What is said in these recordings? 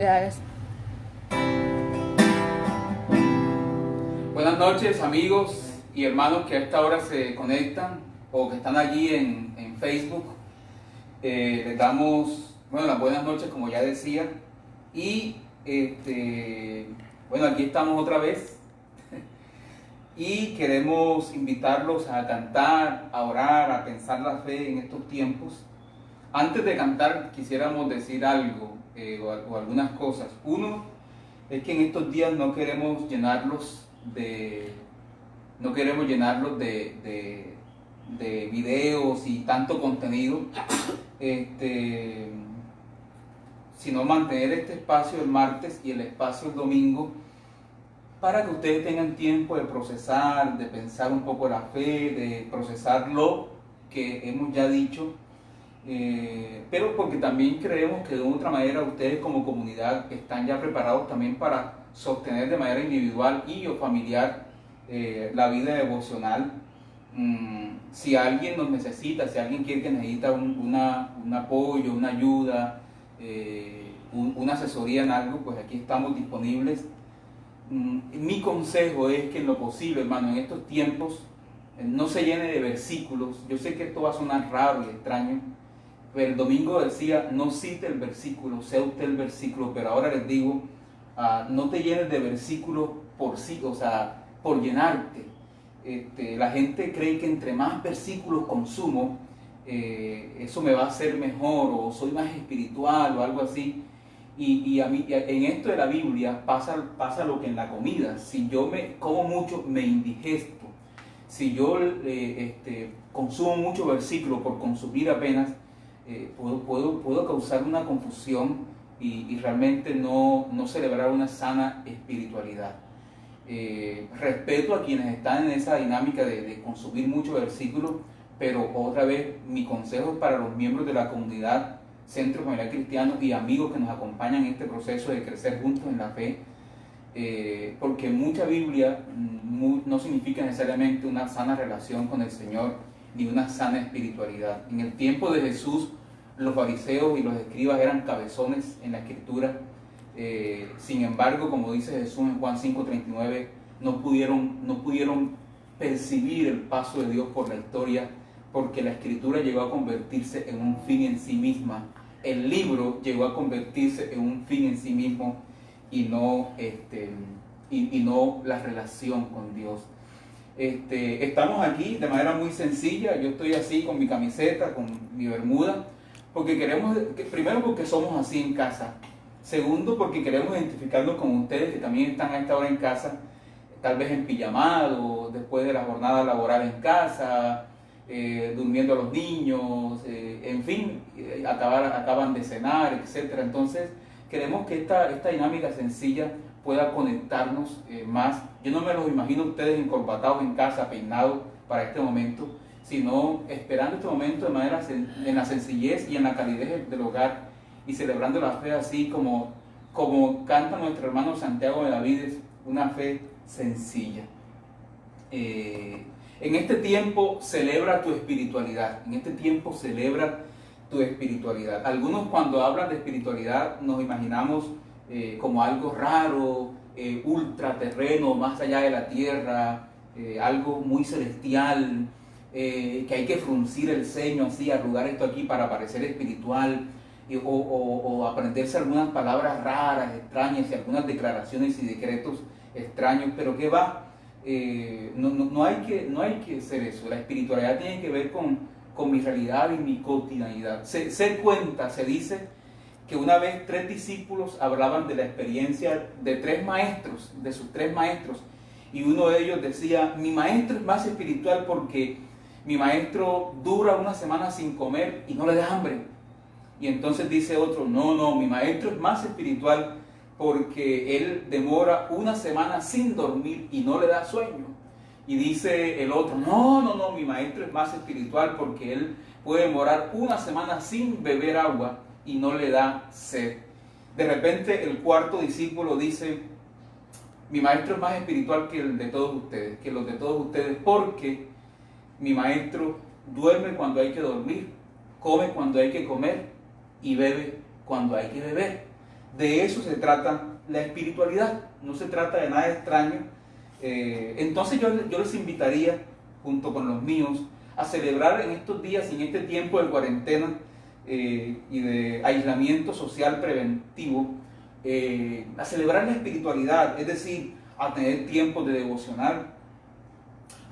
Gracias. Buenas noches, amigos y hermanos que a esta hora se conectan o que están allí en Facebook. Les damos las buenas noches, como ya decía. Y aquí estamos otra vez. Y queremos invitarlos a cantar, a orar, a pensar la fe en estos tiempos. Antes de cantar, quisiéramos decir algo o algunas cosas. Uno es que en estos días no queremos llenarlos de videos y tanto contenido, sino mantener este espacio el martes y el espacio el domingo para que ustedes tengan tiempo de procesar, de pensar un poco la fe, de procesar lo que hemos ya dicho. Pero porque también creemos que de otra manera ustedes como comunidad están ya preparados también para sostener de manera individual y o familiar la vida devocional. Si alguien nos necesita, si alguien quiere que necesita un apoyo, una ayuda, una asesoría en algo, pues aquí estamos disponibles. Mi consejo es que en lo posible, hermano, en estos tiempos no se llene de versículos. Yo sé que esto va a sonar raro y extraño, pero el domingo decía, no cite el versículo, sea usted el versículo, pero ahora les digo, no te llenes de versículos por sí, o sea, por llenarte. La gente cree que entre más versículos consumo, eso me va a hacer mejor, o soy más espiritual, o algo así. Y a mí, en esto de la Biblia pasa lo que en la comida. Si yo como mucho, me indigesto. Si yo consumo mucho versículo por consumir apenas, puedo causar una confusión y realmente no celebrar una sana espiritualidad. Respeto a quienes están en esa dinámica de consumir mucho versículo, pero otra vez mi consejo es para los miembros de la comunidad Centro Familiar Cristiano y amigos que nos acompañan en este proceso de crecer juntos en la fe, porque mucha Biblia no significa necesariamente una sana relación con el Señor ni una sana espiritualidad. En el tiempo de Jesús, los fariseos y los escribas eran cabezones en la escritura. Sin embargo, como dice Jesús en Juan 5:39, no pudieron percibir el paso de Dios por la historia, porque la escritura llegó a convertirse en un fin en sí misma. El libro llegó a convertirse en un fin en sí mismo y no la relación con Dios. Estamos aquí de manera muy sencilla. Yo estoy así con mi camiseta, con mi bermuda, porque primero porque somos así en casa. Segundo, porque queremos identificarnos con ustedes que también están a esta hora en casa, tal vez en pijamado, después de la jornada laboral en casa, durmiendo a los niños, en fin, acaban de cenar, etc. Entonces, queremos que esta dinámica sencilla pueda conectarnos más. Yo no me los imagino ustedes encorbatados en casa, peinados para este momento, sino esperando este momento de manera en la sencillez y en la calidez del hogar y celebrando la fe así como canta nuestro hermano Santiago Benavides, una fe sencilla. En este tiempo celebra tu espiritualidad. En este tiempo celebra tu espiritualidad. Algunos cuando hablan de espiritualidad nos imaginamos como algo raro, ultraterreno, más allá de la tierra, algo muy celestial, que hay que fruncir el ceño así, arrugar esto aquí para parecer espiritual, o aprenderse algunas palabras raras, extrañas y algunas declaraciones y decretos extraños, pero ¿qué va? No hay que hacer eso. La espiritualidad tiene que ver con mi realidad y mi cotidianidad. Se dice que una vez 3 discípulos hablaban de la experiencia de 3 maestros, de sus 3 maestros, y uno de ellos decía, mi maestro es más espiritual porque mi maestro dura una semana sin comer y no le da hambre. Y entonces dice otro, no, mi maestro es más espiritual porque él demora una semana sin dormir y no le da sueño. Y dice el otro, no, mi maestro es más espiritual porque él puede demorar una semana sin beber agua y no le da sed. De repente el cuarto discípulo dice, mi maestro es más espiritual que el de todos ustedes, que los de todos ustedes, porque mi maestro duerme cuando hay que dormir, come cuando hay que comer y bebe cuando hay que beber. De eso se trata la espiritualidad, no se trata de nada extraño. Entonces yo les invitaría, junto con los míos, a celebrar en estos días y en este tiempo de cuarentena y de aislamiento social preventivo, a celebrar la espiritualidad, es decir, a tener tiempo de devocional,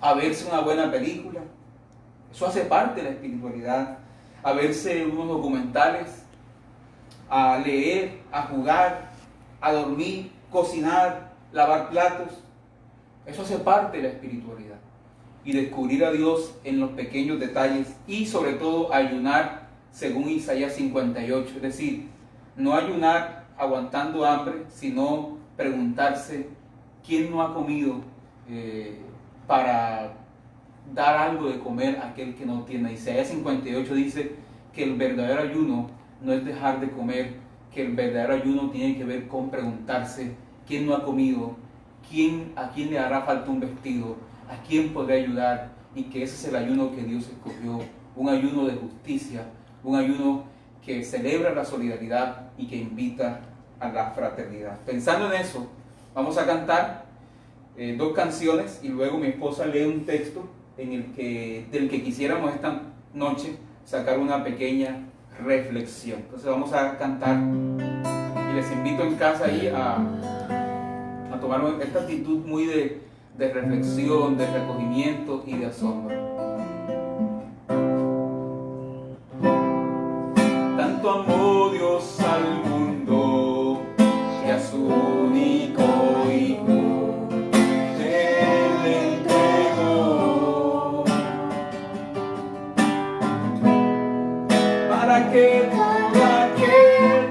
a verse una buena película. Eso hace parte de la espiritualidad. A verse unos documentales, a leer, a jugar, a dormir, cocinar, lavar platos. Eso hace parte de la espiritualidad. Y descubrir a Dios en los pequeños detalles y sobre todo ayunar según Isaías 58. Es decir, no ayunar aguantando hambre, sino preguntarse quién no ha comido para dar algo de comer a aquel que no tiene. Isaías 58 dice que el verdadero ayuno no es dejar de comer, que el verdadero ayuno tiene que ver con preguntarse quién no ha comido, a quién le hará falta un vestido, a quién podrá ayudar, y que ese es el ayuno que Dios escogió, un ayuno de justicia, un ayuno que celebra la solidaridad y que invita a la fraternidad. Pensando en eso, vamos a cantar 2 canciones y luego mi esposa lee un texto del que quisiéramos esta noche sacar una pequeña reflexión. Entonces vamos a cantar y les invito en casa ahí a tomar esta actitud muy de reflexión, de recogimiento y de asombro. Tanto amó Dios al mundo que a su único Hijo Él entregó, para que todo aquel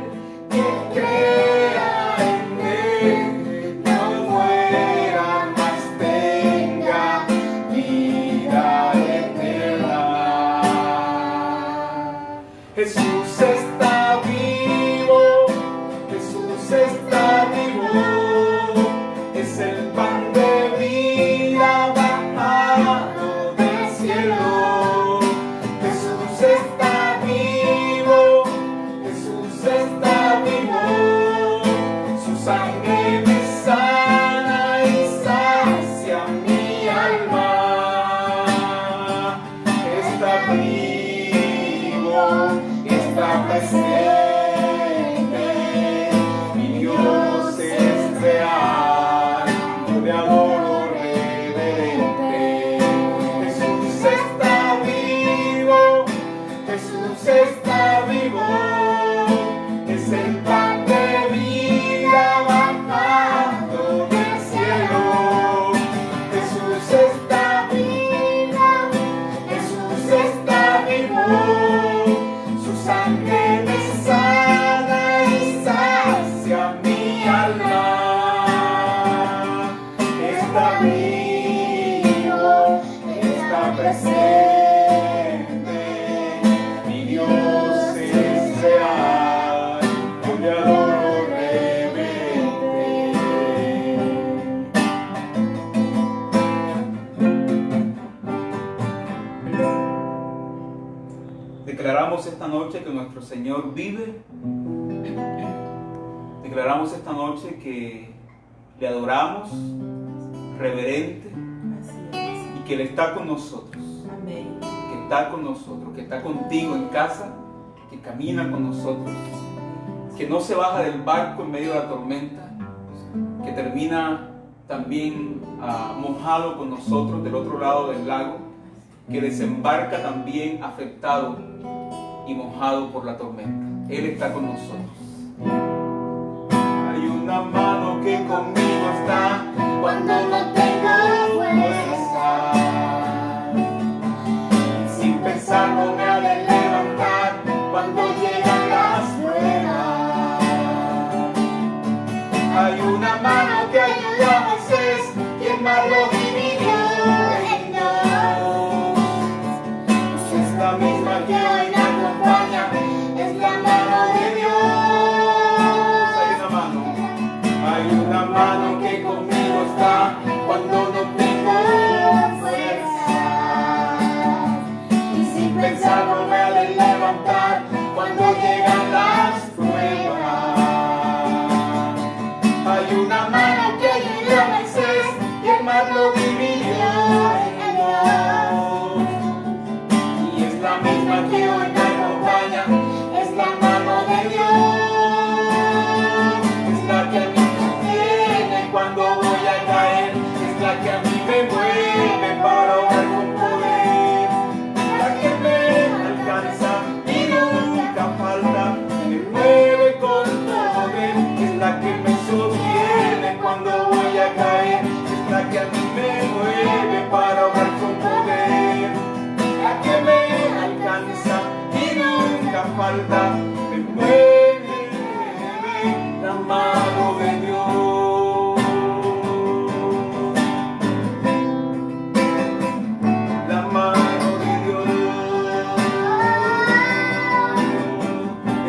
que crea en Él no muera, mas tenga vida eterna. Jesús está vivo, Jesús está vivo, es el pan de vida bajado del cielo. Jesús está vivo, Jesús está vivo, su sangre me sana y sacia mi alma. Está vivo, está presente, mi Dios es real, yo le adoro reverente. Jesús está vivo, Jesús está vivo, es el pan de vida bajado del cielo. Jesús está vivo, Jesús está vivo, su sangre me sana y sacia mi alma. Está vivo, está presente, mi Dios es real, yo le adoro reverente. Declaramos esta noche que nuestro Señor vive. Declaramos esta noche que le adoramos reverente y que Él está con nosotros. Amén. Que está con nosotros, que está contigo en casa, que camina con nosotros, que no se baja del barco en medio de la tormenta, que termina también mojado con nosotros del otro lado del lago, que desembarca también afectado y mojado por la tormenta. Él está con nosotros. Hay una mano que conmigo está cuando no tengo fuerza. Sin pensarlo me ha de levantar cuando llegan las pruebas. Hay una mano que ayuda a Moisés, quien más lo dividió en dos. Es la misma que hoy me acompaña, es la mano de Dios. Hay una mano que conmigo está cuando no tengo fuerza. Y sin pensarlo me ha de levantar cuando llegan las pruebas. una mano que ayudó a Moisés y el mar lo dividió en dos. Y es la misma que hoy me acompaña, es la mano de Dios. Es la que a mí me sostiene cuando voy a caer, es la que a mí me mueve para orar con poder, la que me alcanza y nunca falta, me mueve con poder, es la que me sostiene cuando voy a caer, es la que a mí me mueve para orar con poder, la que me alcanza y nunca falta, me mueve la mano de Dios. La mano de Dios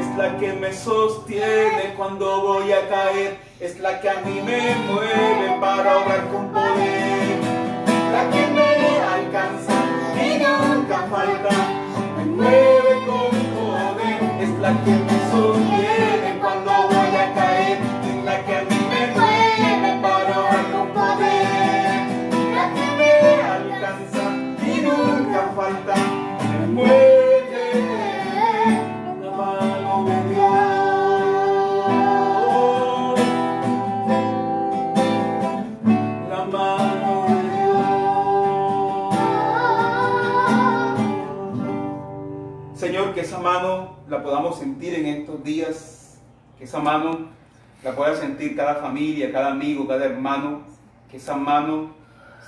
es la que me sostiene cuando voy a caer, es la que a mí me mueve para orar con poder, la que me alcanza y nunca falta, me mueve con poder, es la que me sostiene cuando voy a caer, es la que a mí me mueve para orar con poder, la que me alcanza y nunca falta, me mueve la mano de Dios. La mano de Dios. Señor, que esa mano la podamos sentir en estos días, que esa mano la pueda sentir cada familia, cada amigo, cada hermano, que esa mano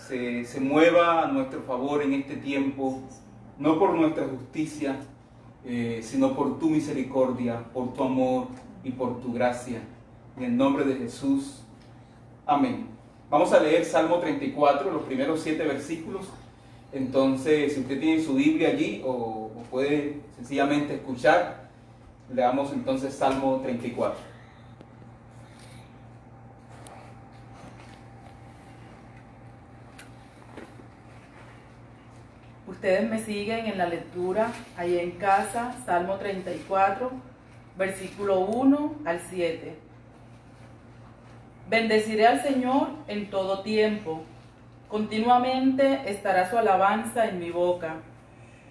se mueva a nuestro favor en este tiempo, no por nuestra justicia, sino por tu misericordia, por tu amor y por tu gracia. En el nombre de Jesús. Amén. Vamos a leer Salmo 34, los primeros 7 versículos. Entonces, si usted tiene su Biblia allí o puede sencillamente escuchar, leamos entonces Salmo 34. Ustedes me siguen en la lectura ahí en casa, Salmo 34, versículo 1 al 7. Bendeciré al Señor en todo tiempo, continuamente estará su alabanza en mi boca.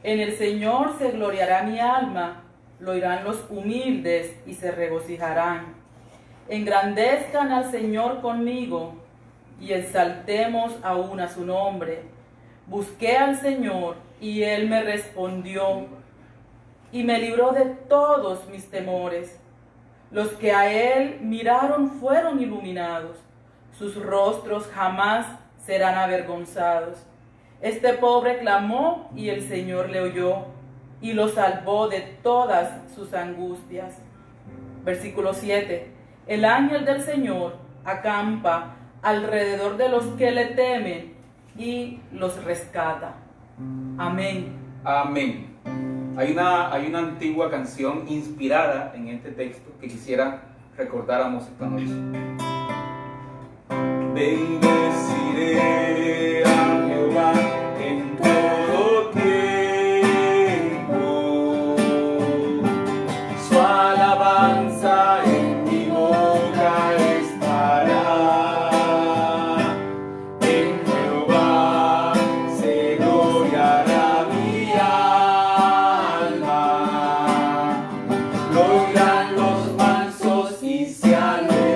En el Señor se gloriará mi alma, lo oirán los humildes y se regocijarán. Engrandezcan al Señor conmigo y exaltemos aún a su nombre. Busqué al Señor y Él me respondió y me libró de todos mis temores. Los que a Él miraron fueron iluminados, sus rostros jamás serán avergonzados. Este pobre clamó y el Señor le oyó y lo salvó de todas sus angustias. Versículo 7. El ángel del Señor acampa alrededor de los que le temen y los rescata. Amén. Amén. Hay una antigua canción inspirada en este texto que quisiera recordáramos esta noche. Bendeciré a Jehová en todo tiempo, su alabanza en mi boca estará. En Jehová se gloriará mi alma, lo oirán los mansos y se alegrarán.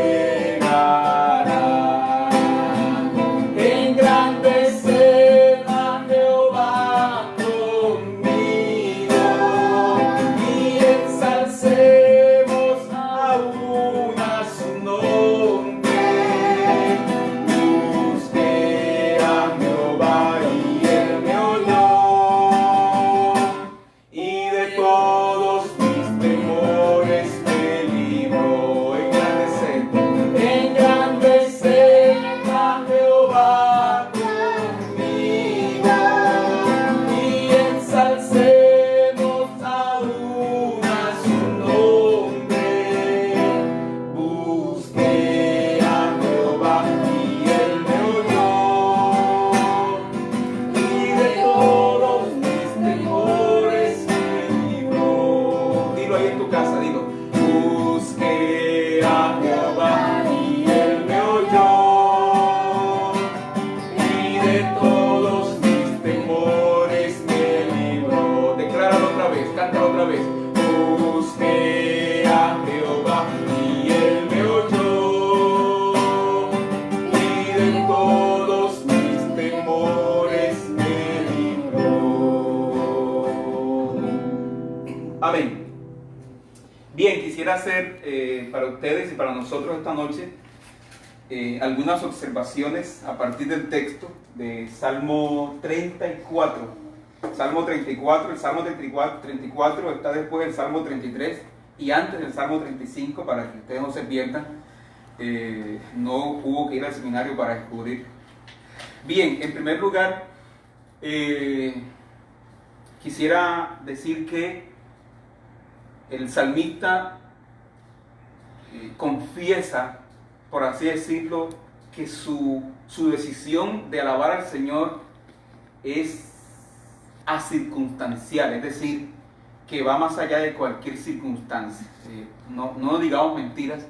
quisiera hacer para ustedes y para nosotros esta noche algunas observaciones a partir del texto de Salmo 34. Salmo 34, el Salmo 34 está después del Salmo 33 y antes del Salmo 35, para que ustedes no se pierdan. No hubo que ir al seminario para descubrir. Bien, en primer lugar, quisiera decir que el salmista confiesa, por así decirlo, que su decisión de alabar al Señor es acircunstancial, es decir, que va más allá de cualquier circunstancia. No digamos mentiras.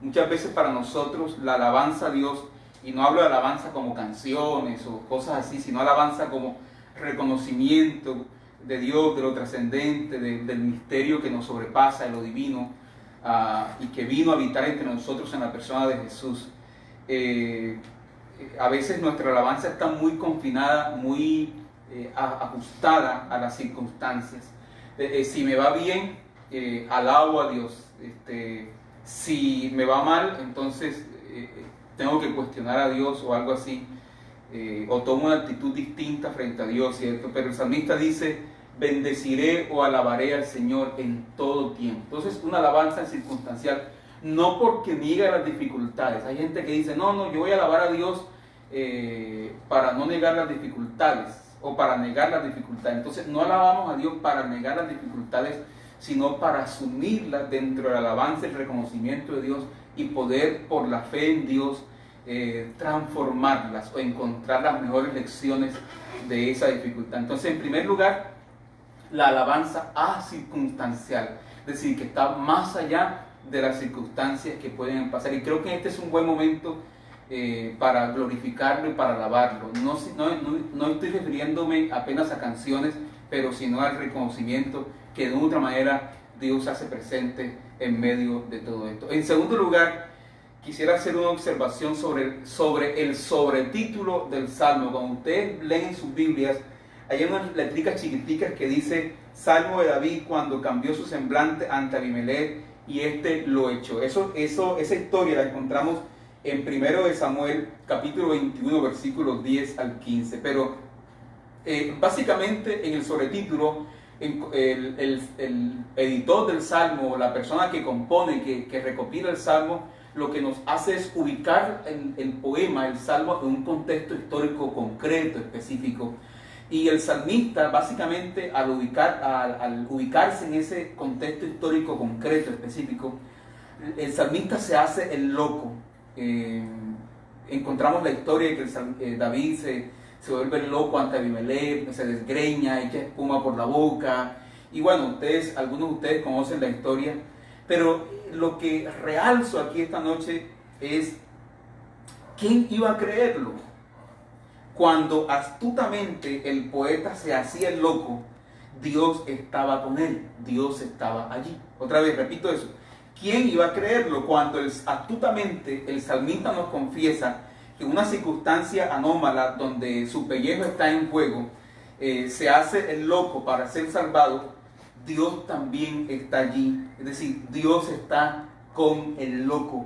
Muchas veces para nosotros la alabanza a Dios, y no hablo de alabanza como canciones o cosas así, sino alabanza como reconocimiento de Dios, de lo trascendente, del misterio que nos sobrepasa, de lo divino, y que vino a habitar entre nosotros en la persona de Jesús. A veces nuestra alabanza está muy confinada, muy ajustada a las circunstancias. Si me va bien, alabo a Dios. Si me va mal, entonces tengo que cuestionar a Dios o algo así, o tomo una actitud distinta frente a Dios, ¿cierto? Pero el salmista dice: bendeciré o alabaré al Señor en todo tiempo. Entonces, una alabanza circunstancial, no porque niegue las dificultades. Hay gente que dice: no, yo voy a alabar a Dios para no negar las dificultades, o para negar las dificultades. Entonces, no alabamos a Dios para negar las dificultades, sino para asumirlas dentro de la alabanza y el reconocimiento de Dios, y poder, por la fe en Dios, transformarlas o encontrar las mejores lecciones de esa dificultad. Entonces, en primer lugar, la alabanza acircunstancial, es decir, que está más allá de las circunstancias que pueden pasar. Y creo que este es un buen momento para glorificarlo y para alabarlo. No estoy refiriéndome apenas a canciones, pero sino al reconocimiento que de otra manera Dios hace presente en medio de todo esto. En segundo lugar, quisiera hacer una observación sobre el sobretítulo del Salmo. Cuando ustedes leen sus Biblias, hay unas letricas chiquiticas que dice: Salmo de David cuando cambió su semblante ante Abimelech y lo echó. Esa historia la encontramos en 1 Samuel capítulo 21 versículos 10 al 15. Pero básicamente en el sobretítulo, el editor del Salmo, la persona que compone, que recopila el Salmo, lo que nos hace es ubicar el poema, el Salmo, en un contexto histórico concreto, específico. Y el salmista, básicamente, al ubicarse en ese contexto histórico concreto, específico, el salmista se hace el loco. Encontramos la historia de que David se vuelve loco ante Abimelech, se desgreña, echa espuma por la boca. Y bueno, algunos de ustedes conocen la historia. Pero lo que realzo aquí esta noche es: ¿quién iba a creerlo? Cuando astutamente el poeta se hacía el loco, Dios estaba con él, Dios estaba allí. Otra vez, repito eso. ¿Quién iba a creerlo? Cuando astutamente el salmista nos confiesa que en una circunstancia anómala donde su pellejo está en juego, se hace el loco para ser salvado, Dios también está allí. Es decir, Dios está con el loco.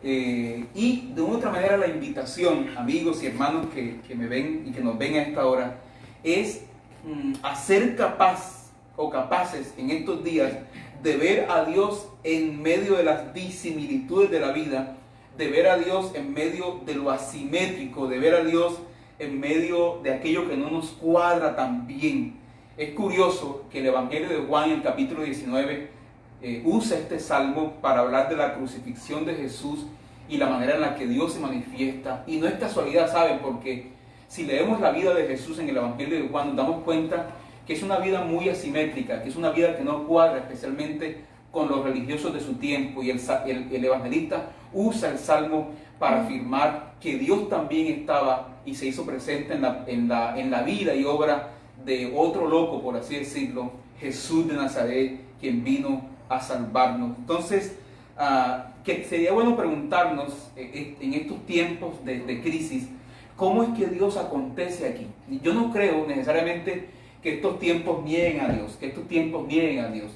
Y de otra manera, la invitación, amigos y hermanos que me ven y que nos ven a esta hora, es a ser capaces en estos días de ver a Dios en medio de las disimilitudes de la vida, de ver a Dios en medio de lo asimétrico, de ver a Dios en medio de aquello que no nos cuadra tan bien. Es curioso que el Evangelio de Juan, en el capítulo 19, usa este salmo para hablar de la crucifixión de Jesús y la manera en la que Dios se manifiesta. Y no es casualidad, ¿saben? Porque si leemos la vida de Jesús en el Evangelio de Juan, nos damos cuenta que es una vida muy asimétrica, que es una vida que no cuadra especialmente con los religiosos de su tiempo. Y el evangelista usa el salmo para afirmar que Dios también estaba y se hizo presente en la vida y obra de otro loco, por así decirlo, Jesús de Nazaret, quien vino a salvarnos. Entonces, que sería bueno preguntarnos en estos tiempos de crisis, ¿cómo es que Dios acontece aquí? Yo no creo necesariamente que estos tiempos nieguen a Dios,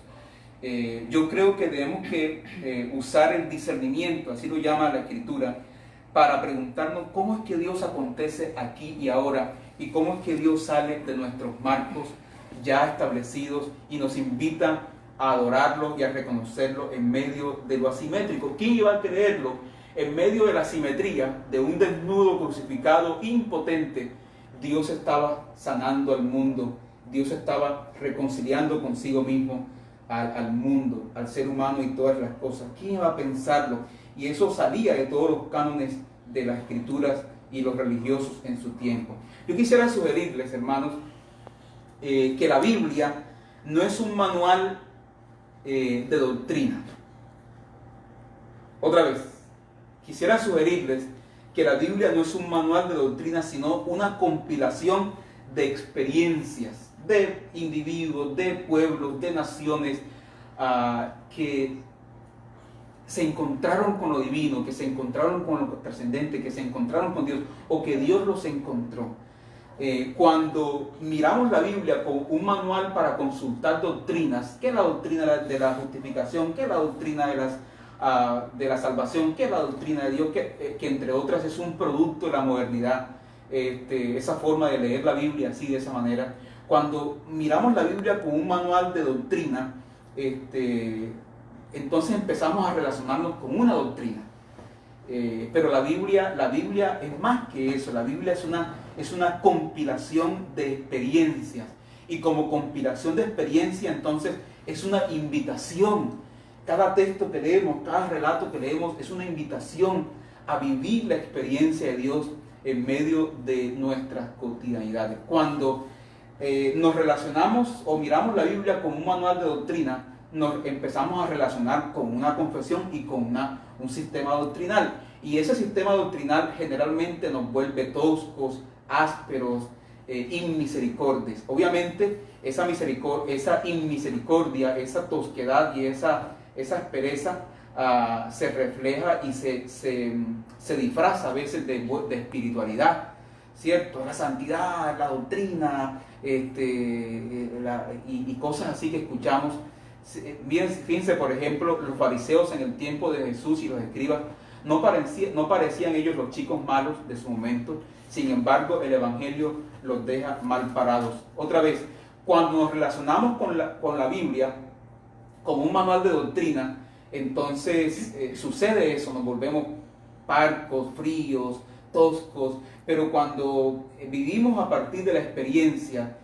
Yo creo que debemos que usar el discernimiento, así lo llama la Escritura, para preguntarnos cómo es que Dios acontece aquí y ahora y cómo es que Dios sale de nuestros marcos ya establecidos y nos invita a adorarlo y a reconocerlo en medio de lo asimétrico. ¿Quién iba a creerlo? En medio de la asimetría de un desnudo crucificado impotente, Dios estaba sanando al mundo, Dios estaba reconciliando consigo mismo al mundo, al ser humano y todas las cosas. ¿Quién iba a pensarlo? Y eso salía de todos los cánones de las escrituras y los religiosos en su tiempo. Yo quisiera sugerirles, hermanos, que la Biblia no es un manual de doctrina. Otra vez, quisiera sugerirles que la Biblia no es un manual de doctrina, sino una compilación de experiencias de individuos, de pueblos, de naciones que se encontraron con lo divino, que se encontraron con lo trascendente, que se encontraron con Dios, o que Dios los encontró. Cuando miramos la Biblia como un manual para consultar doctrinas, ¿qué es la doctrina de la justificación? ¿Qué es la doctrina de la salvación? ¿Qué es la doctrina de Dios? Que entre otras es un producto de la modernidad, esa forma de leer la Biblia así, de esa manera. Cuando miramos la Biblia como un manual de doctrina, entonces empezamos a relacionarnos con una doctrina. Pero la Biblia es más que eso. La Biblia es una compilación de experiencias. Y como compilación de experiencias, entonces es una invitación. Cada texto que leemos, cada relato que leemos es una invitación a vivir la experiencia de Dios en medio de nuestras cotidianidades. Cuando nos relacionamos o miramos la Biblia como un manual de doctrina, nos empezamos a relacionar con una confesión y con un sistema doctrinal. Y ese sistema doctrinal generalmente nos vuelve toscos, ásperos, inmisericordes. Obviamente esa inmisericordia, esa tosquedad y esa aspereza se refleja y se disfraza a veces de espiritualidad, ¿cierto? La santidad, la doctrina, y cosas así que escuchamos. Fíjense, por ejemplo, los fariseos en el tiempo de Jesús y los escribas no parecían ellos los chicos malos de su momento. Sin embargo, el Evangelio los deja mal parados. Otra vez, cuando nos relacionamos con la Biblia como un manual de doctrina, entonces sucede eso, nos volvemos parcos, fríos, toscos. Pero cuando vivimos a partir de la experiencia,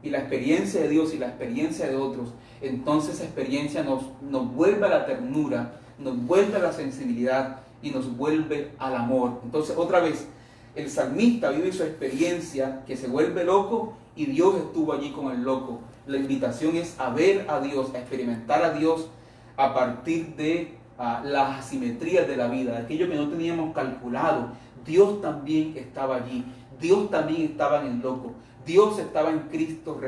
y la experiencia de Dios y la experiencia de otros, entonces esa experiencia nos vuelve a la ternura, nos vuelve a la sensibilidad y nos vuelve al amor. Entonces, otra vez, el salmista vive su experiencia que se vuelve loco y Dios estuvo allí con el loco. La invitación es a ver a Dios, a experimentar a Dios a partir de las asimetrías de la vida, de aquello que no teníamos calculado. Dios también estaba allí, Dios también estaba en el loco. Dios estaba en Cristo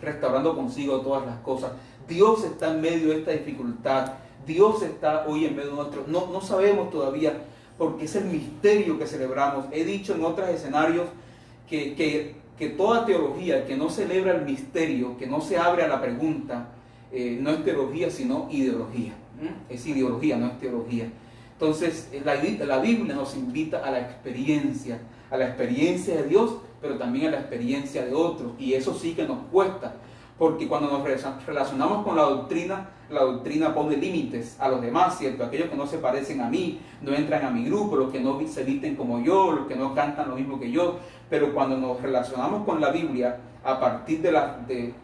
restaurando consigo todas las cosas. Dios está en medio de esta dificultad. Dios está hoy en medio de nosotros. No sabemos todavía, porque es el misterio que celebramos. He dicho en otros escenarios que toda teología que no celebra el misterio, que no se abre a la pregunta, no es teología sino ideología. Es ideología, no es teología. Entonces la Biblia nos invita a la experiencia de Dios, pero también a la experiencia de otros, y eso sí que nos cuesta, porque cuando nos relacionamos con la doctrina pone límites a los demás, ¿cierto? Aquellos que no se parecen a mí, no entran a mi grupo, los que no se visten como yo, los que no cantan lo mismo que yo. Pero cuando nos relacionamos con la Biblia,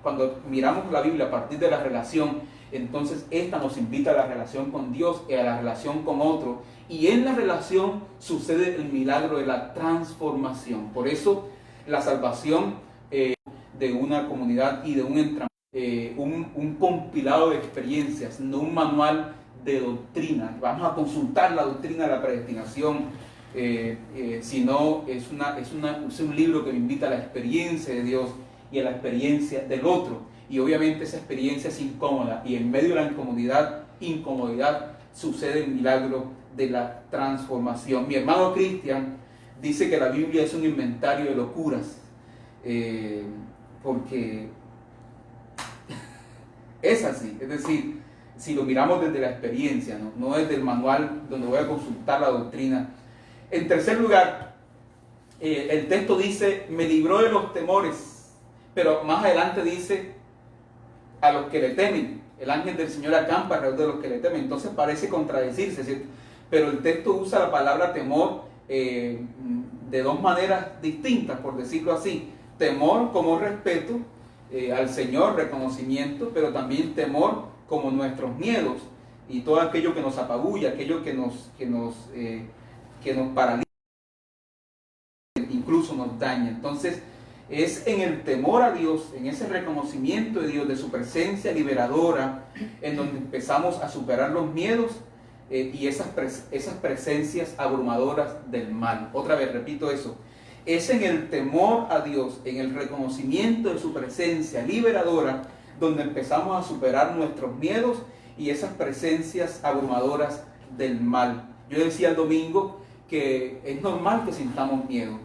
cuando miramos la Biblia a partir de la relación, entonces esta nos invita a la relación con Dios y a la relación con otro, y en la relación sucede el milagro de la transformación. Por eso la salvación de una comunidad y de un compilado de experiencias, no un manual de doctrina. Vamos a consultar la doctrina de la predestinación, sino es un libro que me invita a la experiencia de Dios y a la experiencia del otro. Y obviamente esa experiencia es incómoda, y en medio de la incomodidad sucede el milagro de la transformación. Mi hermano Cristian dice que la Biblia es un inventario de locuras, porque Es así, es decir, si lo miramos desde la experiencia, no desde el manual donde voy a consultar la doctrina. En tercer lugar, el texto dice, me libró de los temores, pero más adelante dice, a los que le temen. El ángel del Señor acampa alrededor de los que le temen. Entonces parece contradecirse, ¿cierto? Pero el texto usa la palabra temor de dos maneras distintas, por decirlo así. Temor como respeto al Señor, reconocimiento, pero también temor como nuestros miedos y todo aquello que nos apabulla, aquello que nos paraliza, incluso nos daña. Entonces, es en el temor a Dios, en ese reconocimiento de Dios, de su presencia liberadora, en donde empezamos a superar los miedos y esas presencias abrumadoras del mal. Otra vez, repito eso. Es en el temor a Dios, en el reconocimiento de su presencia liberadora, donde empezamos a superar nuestros miedos y esas presencias abrumadoras del mal. Yo decía el domingo que es normal que sintamos miedo.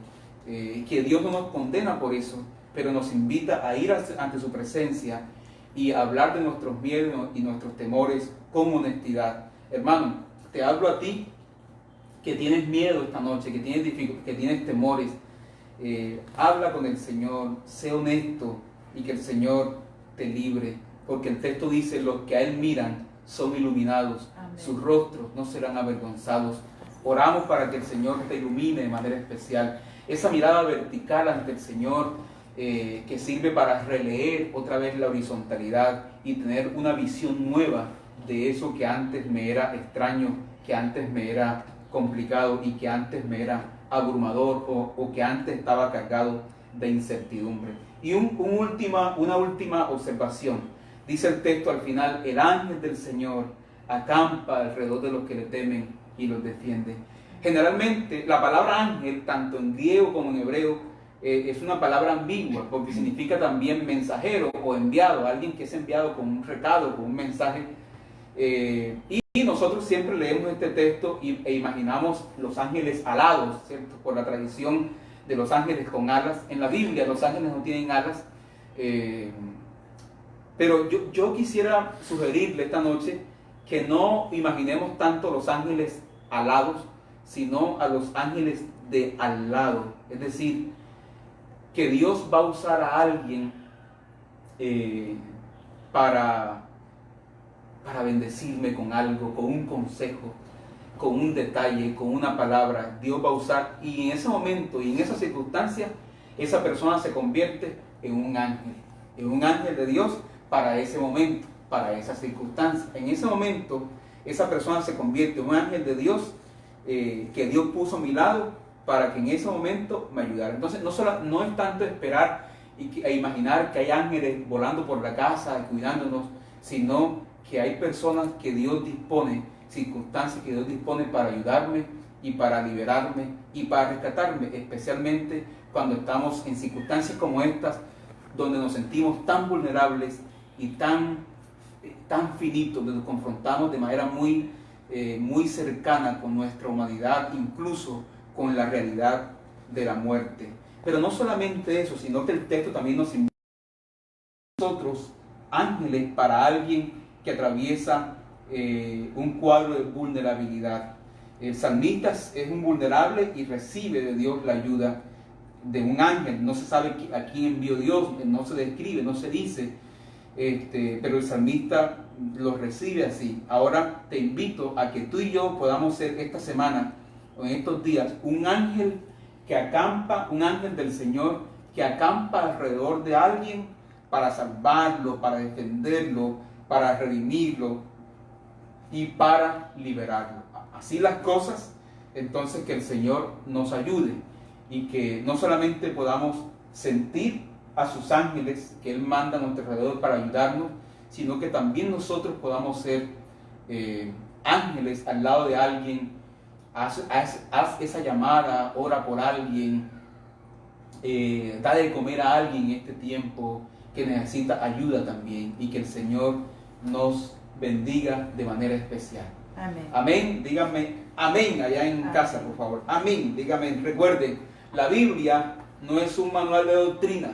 Que Dios no nos condena por eso, pero nos invita a ir ante su presencia y hablar de nuestros miedos y nuestros temores con honestidad. Hermano, te hablo a ti que tienes miedo esta noche, que tienes temores. Habla con el Señor, sé honesto y que el Señor te libre, porque el texto dice, los que a Él miran son iluminados. Amén. Sus rostros no serán avergonzados. Oramos para que el Señor te ilumine de manera especial. Esa mirada vertical ante el Señor que sirve para releer otra vez la horizontalidad y tener una visión nueva de eso que antes me era extraño, que antes me era complicado y que antes me era abrumador o que antes estaba cargado de incertidumbre. Y una última observación. Dice el texto al final, el ángel del Señor acampa alrededor de los que le temen y los defiende. Generalmente la palabra ángel, tanto en griego como en hebreo, es una palabra ambigua porque significa también mensajero o enviado, alguien que es enviado con un recado, con un mensaje. Y nosotros siempre leemos este texto e imaginamos los ángeles alados, ¿cierto? Por la tradición de los ángeles con alas. En la Biblia los ángeles no tienen alas. Pero yo quisiera sugerirle esta noche que no imaginemos tanto los ángeles alados, sino a los ángeles de al lado. Es decir, que Dios va a usar a alguien para bendecirme con algo, con un consejo, con un detalle, con una palabra. Dios va a usar, y en ese momento y en esa circunstancia, esa persona se convierte en un ángel de Dios para ese momento, para esa circunstancia. En ese momento, esa persona se convierte en un ángel de Dios que Dios puso a mi lado para que en ese momento me ayudara. Entonces, no es tanto esperar e imaginar que hay ángeles volando por la casa, cuidándonos, sino que hay personas que Dios dispone, circunstancias que Dios dispone para ayudarme y para liberarme y para rescatarme, especialmente cuando estamos en circunstancias como estas, donde nos sentimos tan vulnerables y tan finitos, donde nos confrontamos de manera muy cercana con nuestra humanidad, incluso con la realidad de la muerte. Pero no solamente eso, sino que el texto también nos invita a nosotros, ángeles, para alguien que atraviesa un cuadro de vulnerabilidad. El salmista es un vulnerable y recibe de Dios la ayuda de un ángel. No se sabe a quién envió Dios, no se describe, no se dice, pero el salmista lo recibe así. Ahora te invito a que tú y yo podamos ser esta semana o en estos días un ángel que acampa, un ángel del Señor que acampa alrededor de alguien para salvarlo, para defenderlo, para redimirlo y para liberarlo. Así las cosas, entonces que el Señor nos ayude y que no solamente podamos sentir a sus ángeles que Él manda a nuestro alrededor para ayudarnos, sino que también nosotros podamos ser ángeles al lado de alguien. Haz esa llamada, ora por alguien, da de comer a alguien en este tiempo que necesita ayuda también, y que el Señor nos bendiga de manera especial. Amén. Amén. Díganme amén allá en casa, por favor. Amén. Díganme, recuerden, la Biblia no es un manual de doctrina.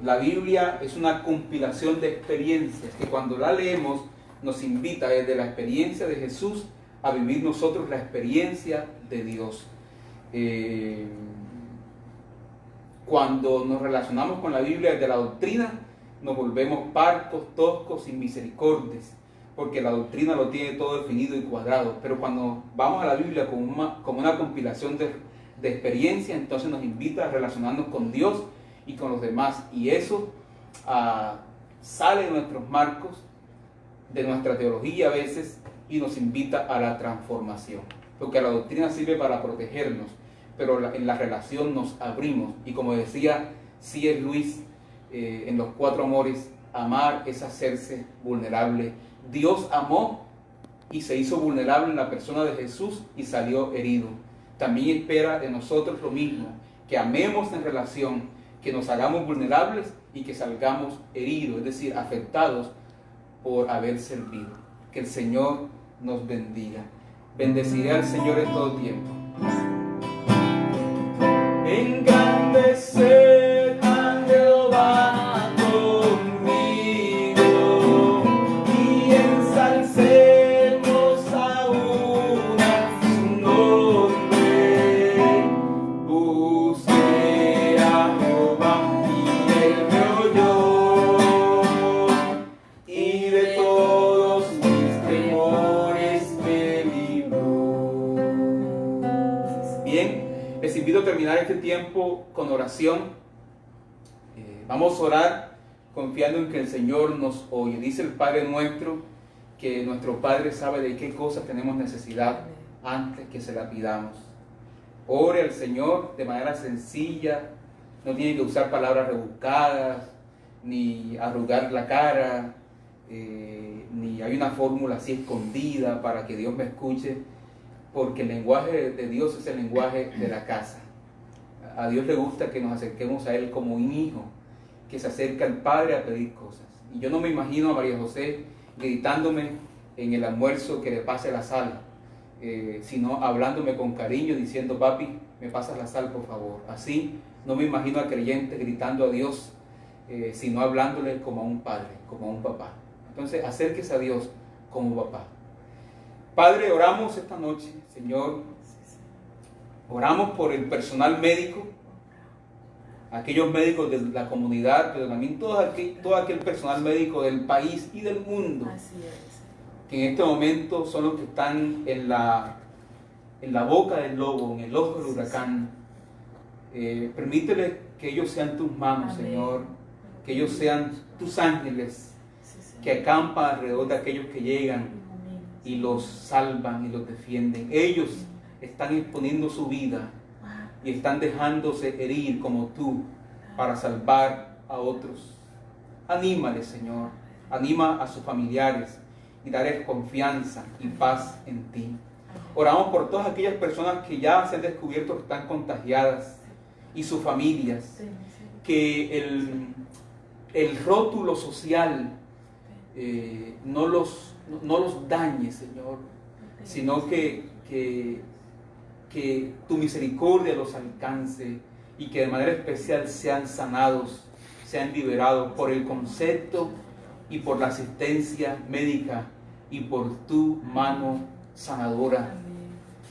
La Biblia es una compilación de experiencias que cuando la leemos nos invita desde la experiencia de Jesús a vivir nosotros la experiencia de Dios. Cuando nos relacionamos con la Biblia desde la doctrina, nos volvemos parcos, toscos, sin misericordias, porque la doctrina lo tiene todo definido y cuadrado. Pero cuando vamos a la Biblia como una compilación de experiencias, entonces nos invita a relacionarnos con Dios y con los demás. Y eso sale de nuestros marcos, de nuestra teología a veces, y nos invita a la transformación. Porque la doctrina sirve para protegernos, pero en la relación nos abrimos. Y como decía C.S. Lewis en Los Cuatro Amores, amar es hacerse vulnerable. Dios amó y se hizo vulnerable en la persona de Jesús y salió herido. También espera de nosotros lo mismo, que amemos en relación, que nos hagamos vulnerables y que salgamos heridos, es decir, afectados por haber servido. Que el Señor nos bendiga. Bendeciré al Señor en todo tiempo. Engrandecer a Jehová conmigo y ensalcemos aún a su nombre. Busqué a Jehová y él me oyó, y de todos mis temores me libró. Bien. Les invito a terminar este tiempo con oración. Vamos a orar confiando en que el Señor nos oye. Dice el Padre nuestro que nuestro Padre sabe de qué cosas tenemos necesidad antes que se la pidamos. Ore al Señor de manera sencilla, no tiene que usar palabras rebuscadas, ni arrugar la cara, ni hay una fórmula así escondida para que Dios me escuche. Porque el lenguaje de Dios es el lenguaje de la casa. A Dios le gusta que nos acerquemos a Él como un hijo que se acerca al Padre a pedir cosas. Y yo no me imagino a María José gritándome en el almuerzo que le pase la sal, sino hablándome con cariño, diciendo: papi, me pasas la sal, por favor. Así no me imagino a creyentes gritando a Dios, sino hablándole como a un padre, como a un papá. Entonces, acérquese a Dios como papá. Padre, oramos esta noche, Señor, oramos por el personal médico, aquellos médicos de la comunidad, pero también todo aquel personal médico del país y del mundo, que en este momento son los que están en la boca del lobo, en el ojo del huracán. Permítele que ellos sean tus manos, amén, Señor, que ellos sean tus ángeles, que acampan alrededor de aquellos que llegan y los salvan y los defienden. Ellos están exponiendo su vida y están dejándose herir como tú para salvar a otros. Anímales, Señor, anima a sus familiares y darles confianza y paz en ti. Oramos por todas aquellas personas que ya se han descubierto que están contagiadas y sus familias, que el rótulo social no los dañe, Señor, sino que tu misericordia los alcance y que de manera especial sean sanados, sean liberados por el concepto y por la asistencia médica y por tu mano sanadora.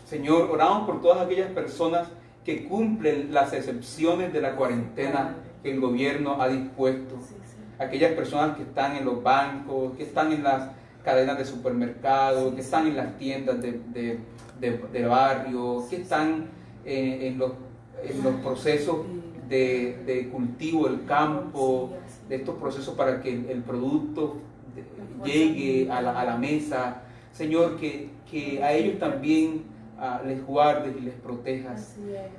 Señor, oramos por todas aquellas personas que cumplen las excepciones de la cuarentena que el gobierno ha dispuesto. Aquellas personas que están en los bancos, que están en las cadenas de supermercados, que están en las tiendas de barrio, que están en los procesos de cultivo del campo, de estos procesos para que el producto llegue a la mesa. Señor, que a ellos también les guardes y les protejas.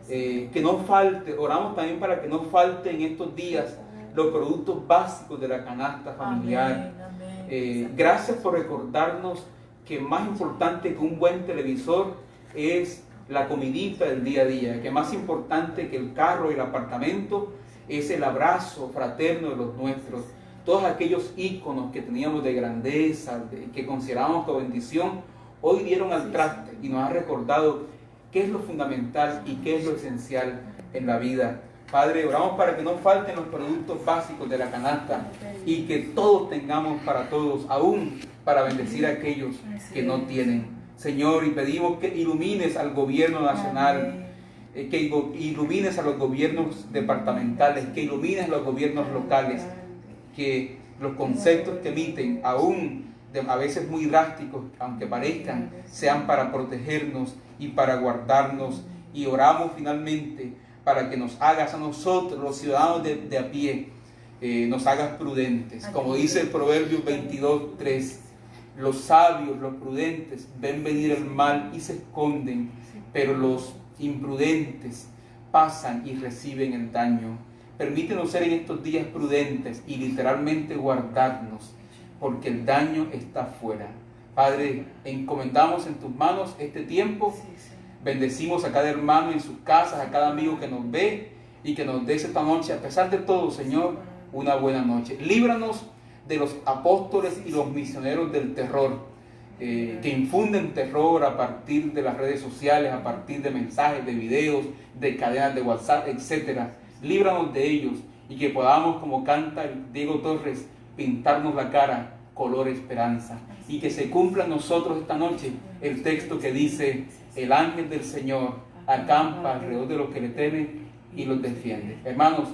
Que no falte, oramos también para que no falte en estos días los productos básicos de la canasta familiar. Gracias por recordarnos que más importante que un buen televisor es la comidita del día a día, que más importante que el carro y el apartamento es el abrazo fraterno de los nuestros. Todos aquellos íconos que teníamos de grandeza, que considerábamos como bendición, hoy dieron al traste y nos han recordado qué es lo fundamental y qué es lo esencial en la vida Padre, oramos para que no falten los productos básicos de la canasta y que todos tengamos para todos, aún para bendecir a aquellos que no tienen. Señor, y pedimos que ilumines al gobierno nacional, que ilumines a los gobiernos departamentales, que ilumines a los gobiernos locales, que los conceptos que emiten, aún a veces muy drásticos, aunque parezcan, sean para protegernos y para guardarnos. Y oramos finalmente para que nos hagas a nosotros, los ciudadanos de a pie, nos hagas prudentes. Como dice el Proverbio 22:3, los sabios, los prudentes, ven venir el mal y se esconden, pero los imprudentes pasan y reciben el daño. Permítenos ser en estos días prudentes y literalmente guardarnos, porque el daño está afuera. Padre, encomendamos en tus manos este tiempo. Bendecimos a cada hermano en sus casas, a cada amigo que nos ve y que nos des esta noche, a pesar de todo, Señor, una buena noche. Líbranos de los apóstoles y los misioneros del terror, que infunden terror a partir de las redes sociales, a partir de mensajes, de videos, de cadenas de WhatsApp, etc. Líbranos de ellos y que podamos, como canta Diego Torres, pintarnos la cara color esperanza, y que se cumpla en nosotros esta noche el texto que dice: el ángel del Señor acampa alrededor de los que le temen y los defiende. Hermanos,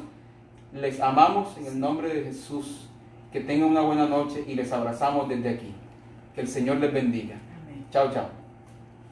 les amamos en el nombre de Jesús. Que tengan una buena noche y les abrazamos desde aquí. Que el Señor les bendiga. Chao, chao.